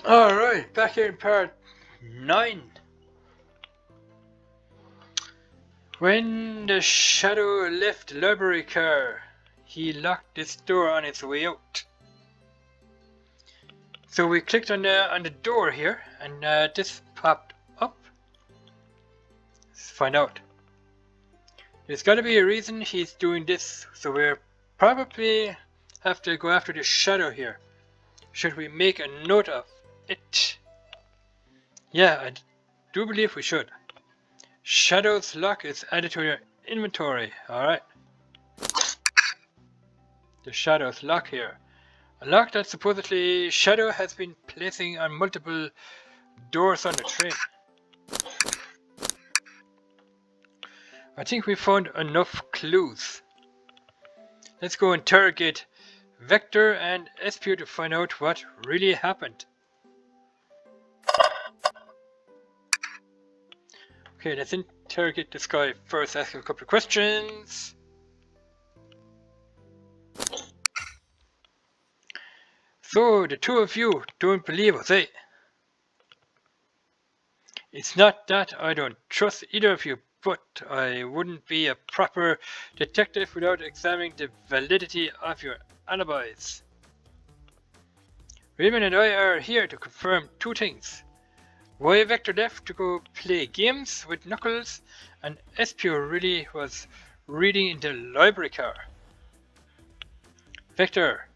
Alright, back here in part 9. When the shadow left the library car, he locked this door on its way out. So we clicked on the door here, and this popped up. Let's find out. There's got to be a reason he's doing this, so we're probably have to go after the shadow here. Should we make a note of it? Yeah, I do believe we should. Shadow's lock is added to your inventory. Alright. The Shadow's lock here. A lock that supposedly Shadow has been placing on multiple doors on the train. I think we found enough clues. Let's go interrogate Vector and Espio to find out what really happened. Okay, let's interrogate this guy first, ask him a couple of questions. So, the two of you don't believe us, eh? It's not that I don't trust either of you, but I wouldn't be a proper detective without examining the validity of your alibis. Raymond and I are here to confirm two things. Why Vector left to go play games with Knuckles, and Espio really was reading in the library car. Vector,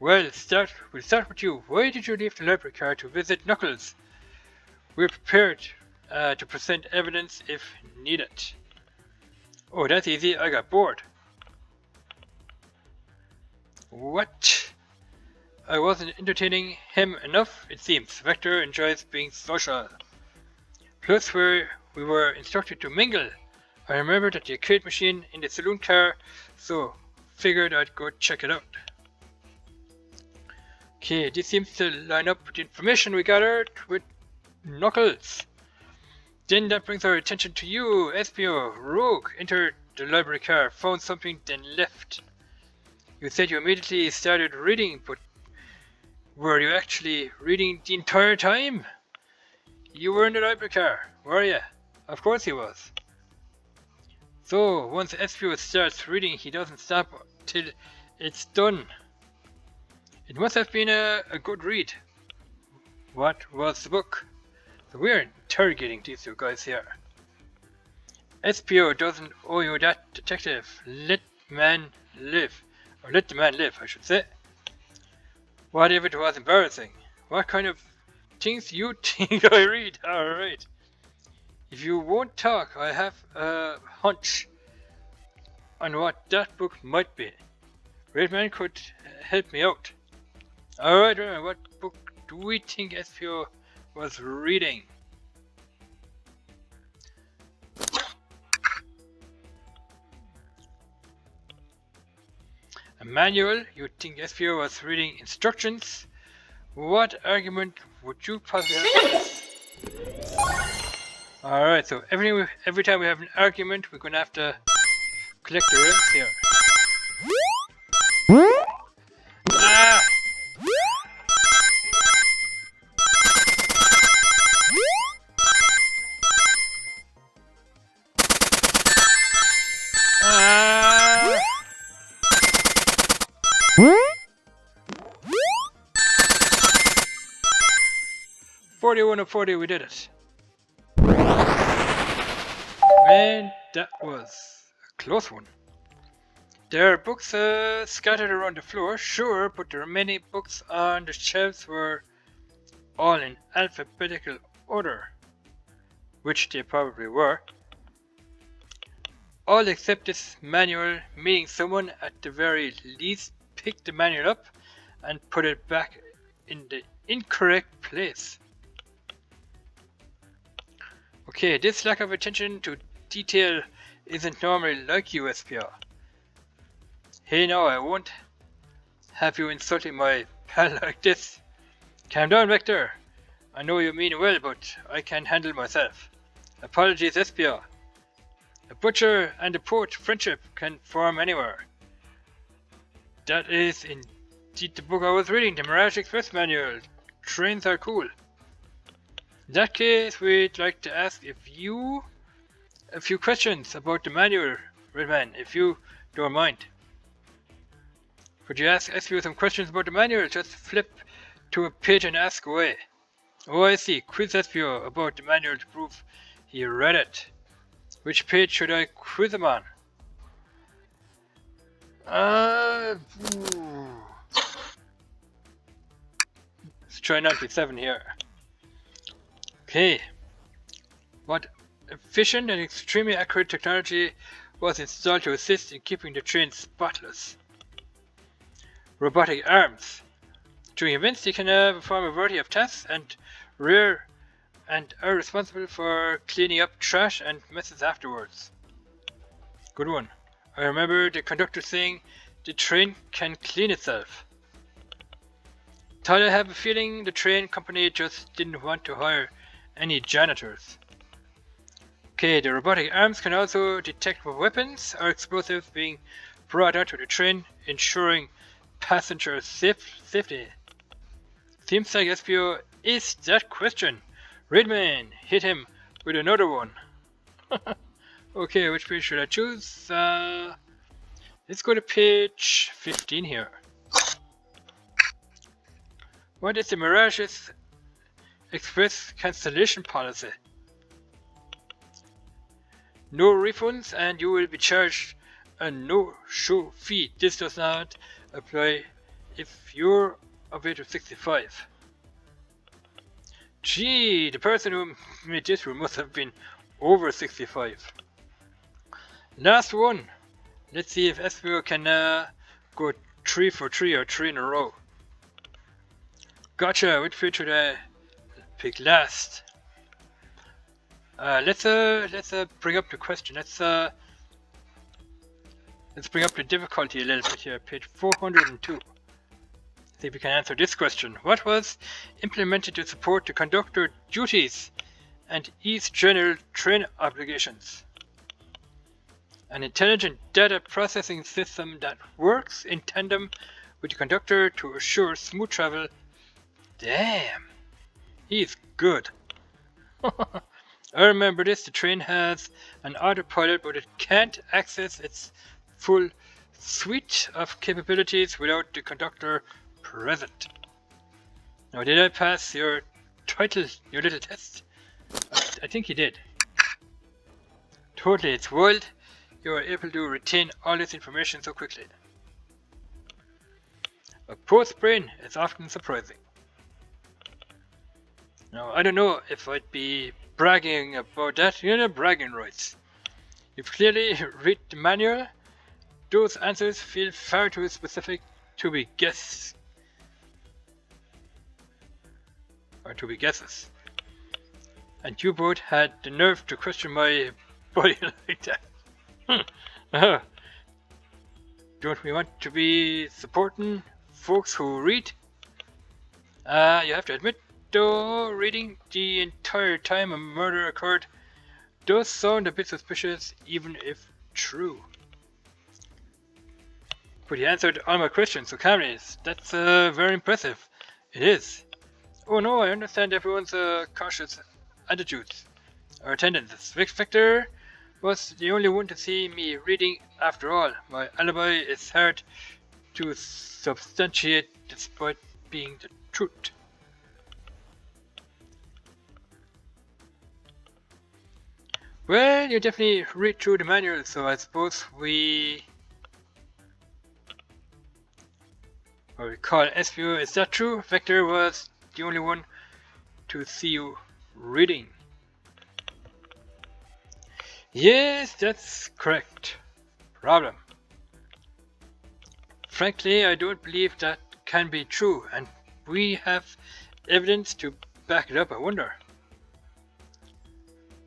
we'll start with you. Why did you leave the library car to visit Knuckles? We're prepared to present evidence if needed. Oh, that's easy. I got bored. What? I wasn't entertaining him enough, it seems. Vector enjoys being social. Plus, we were instructed to mingle. I remembered at the arcade machine in the saloon car, so figured I'd go check it out. Okay, this seems to line up with the information we gathered with Knuckles. Then that brings our attention to you, Espio. Rogue entered the library car, found something, then left. You said you immediately started reading, but were you actually reading the entire time? You were in the library car, were you? Of course he was. So, once Espio starts reading, he doesn't stop till it's done. It must have been a good read. What was the book? So we're interrogating these two guys here. Espio doesn't owe you that, detective. Let man live. Or let the man live, I should say. What if it was embarrassing? What kind of things you think I read? Alright. If you won't talk, I have a hunch on what that book might be. Redman could help me out. Alright, what book do we think Espio was reading? A manual? You think Espio was reading instructions? What argument would you possibly have? Alright, so every time we have an argument, we're gonna have to collect the rims here. Ah! Ah! 41 of 40, we did it. Man, that was a close one. There are books scattered around the floor, sure, but the remaining books on the shelves were all in alphabetical order, which they probably were. All except this manual, meaning someone at the very least picked the manual up and put it back in the incorrect place. Okay, this lack of attention to detail isn't normally like you, Espio. Hey, no, I won't have you insulting my pal like this. Calm down, Vector. I know you mean well, but I can't handle myself. Apologies, Espio. A butcher and a poet friendship can form anywhere. That is indeed the book I was reading, the Mirage Express Manual. trains are cool. In that case, we'd like to ask you a few questions about the manual, Redman, if you don't mind. Could you ask you some questions about the manual? Just flip to a page and ask away. Oh, I see. Quiz espio about the manual to prove he read it. Which page should I quiz him on? Ooh. Let's try 97 here. Okay. What efficient and extremely accurate technology was installed to assist in keeping the train spotless? Robotic arms. During events, they can perform a variety of tasks and are responsible for cleaning up trash and messes afterwards. Good one. I remember the conductor saying the train can clean itself. Thought I have a feeling the train company just didn't want to hire any janitors. Okay, the robotic arms can also detect weapons or explosives being brought onto the train, ensuring passenger safety. Seems like espio is that question. Redman, hit him with another one. Okay, which page should I choose? Let's go to page 15 here. What is the Mirage's express cancellation policy? No refunds and you will be charged a no-show fee. This does not apply if you're over 65. Gee, the person who made this rule must have been over 65. Last one. Let's see if espio can go 3 for 3 or 3 in a row. Gotcha, which page should I pick last? Let's bring up the question. Let's bring up the difficulty a little bit here. Page 402. See if we can answer this question. What was implemented to support the conductor duties and ease general train obligations? An intelligent data processing system that works in tandem with the conductor to assure smooth travel. Damn, he's good. I remember this. The train has an autopilot, but it can't access its full suite of capabilities without the conductor present. Now, did I pass your little test? I think you did. Totally, it's wild. You are able to retain all this information so quickly. A post brain is often surprising. Now, I don't know if I'd be bragging about that. You know, bragging rights. You've clearly read the manual. Those answers feel far too specific to be guesses. And you both had the nerve to question my body like that. Don't we want to be supporting folks who read? You have to admit, though, reading the entire time a murder occurred does sound a bit suspicious, even if true. But you answered all my questions so calmly. That's very impressive. It is. Oh no, I understand everyone's cautious attitudes or attendance. Victor was the only one to see me reading after all. My alibi is hard to substantiate despite being the truth. Well, you definitely read through the manual, so I suppose we call espio. Is that true? Vector was the only one to see you reading. Yes, that's correct. Problem. Frankly, I don't believe that can be true, and we have evidence to back it up, I wonder.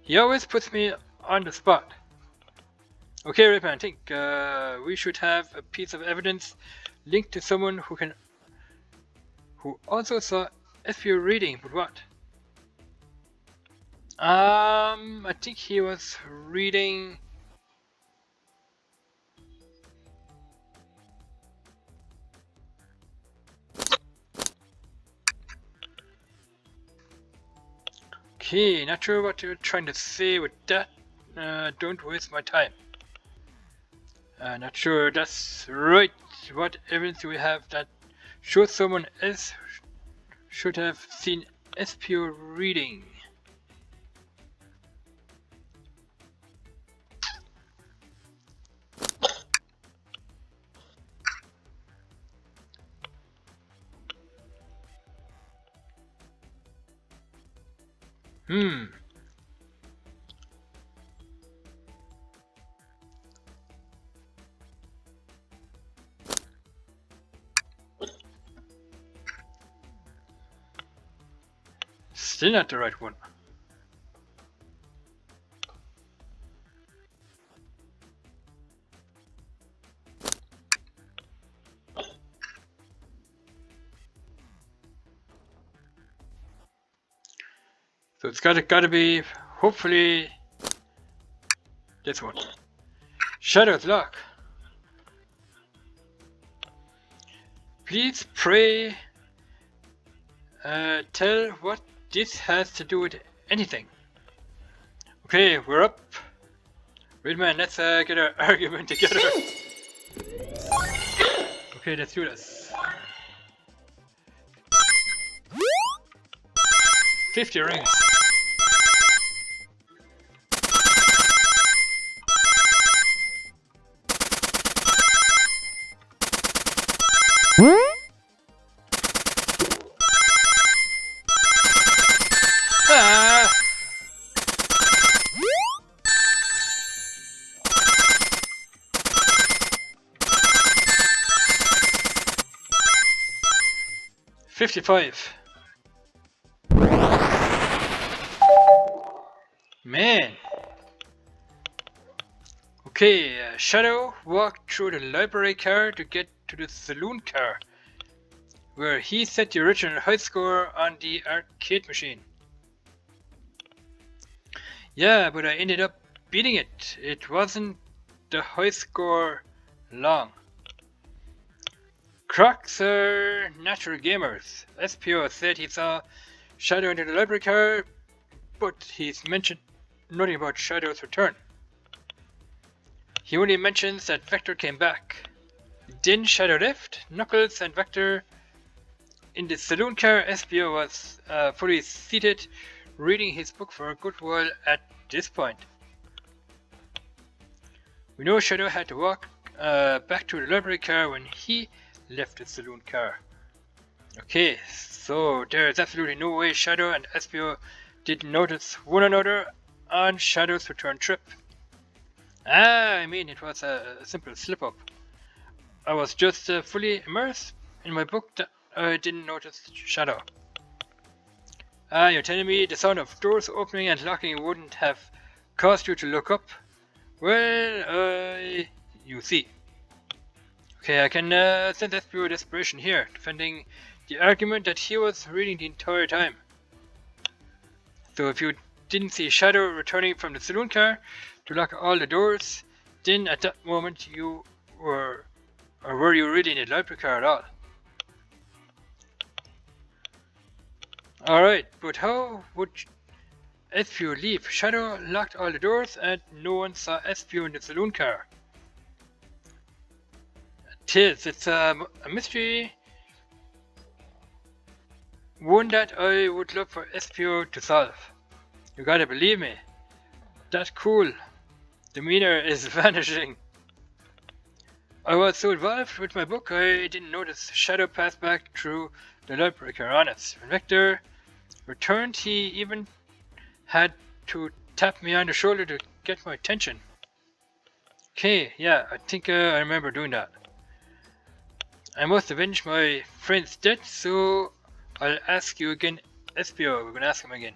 He always puts me on the spot. Okay, Ripman, I think we should have a piece of evidence linked to someone who also saw espio reading, but what? I think he was reading. Okay, not sure what you're trying to say with that. Don't waste my time. Not sure that's right. What evidence do we have that shows someone else should have seen espio reading? Still not the right one. So it's gotta be, hopefully, this one. Shadow's lock. Please pray. Tell what this has to do with anything. Okay, we're up. Wait, man, let's get our argument together. Okay, let's do this. 50 rings. Ah! $55. Man. Okay, Shadow walked through the library car to get to the saloon car, where he set the original high score on the arcade machine. Yeah, but I ended up beating it. It wasn't the high score long. Crocs are natural gamers. Espio said he saw Shadow in the library car, but he's mentioned nothing about Shadow's return. He only mentions that Vector came back. Then Shadow left. Knuckles and Vector in the saloon car. Espio was fully seated, reading his book for a good while at this point. We know Shadow had to walk back to the library car when he left the saloon car. Okay, so there's absolutely no way Shadow and Espio didn't notice one another on Shadow's return trip. I mean, it was a simple slip-up. I was just fully immersed in my book that I didn't notice Shadow. You're telling me the sound of doors opening and locking wouldn't have caused you to look up? Well, you see. Okay, I can sense Espio desperation here, defending the argument that he was reading the entire time. So if you didn't see Shadow returning from the saloon car to lock all the doors, then at that moment you were, or were you really in the library car at all? Alright, but how would Espio leave? Shadow locked all the doors and no one saw Espio in the saloon car. It's a mystery, one that I would love for Espio to solve. You gotta believe me, that cool demeanor is vanishing. I was so involved with my book I didn't notice Shadow pass back through the library car on it. When Vector returned, he even had to tap me on the shoulder to get my attention. Okay, yeah, I think I remember doing that. I must avenge my friend's death, so I'll ask you again, Espio. We're gonna ask him again.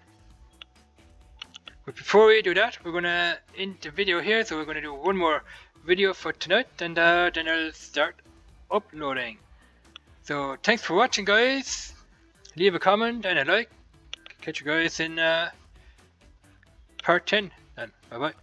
But before we do that, we're gonna end the video here, so we're gonna do one more video for tonight, and then I'll start uploading. So thanks for watching, guys. Leave a comment and a like. Catch you guys in part 10, and bye bye.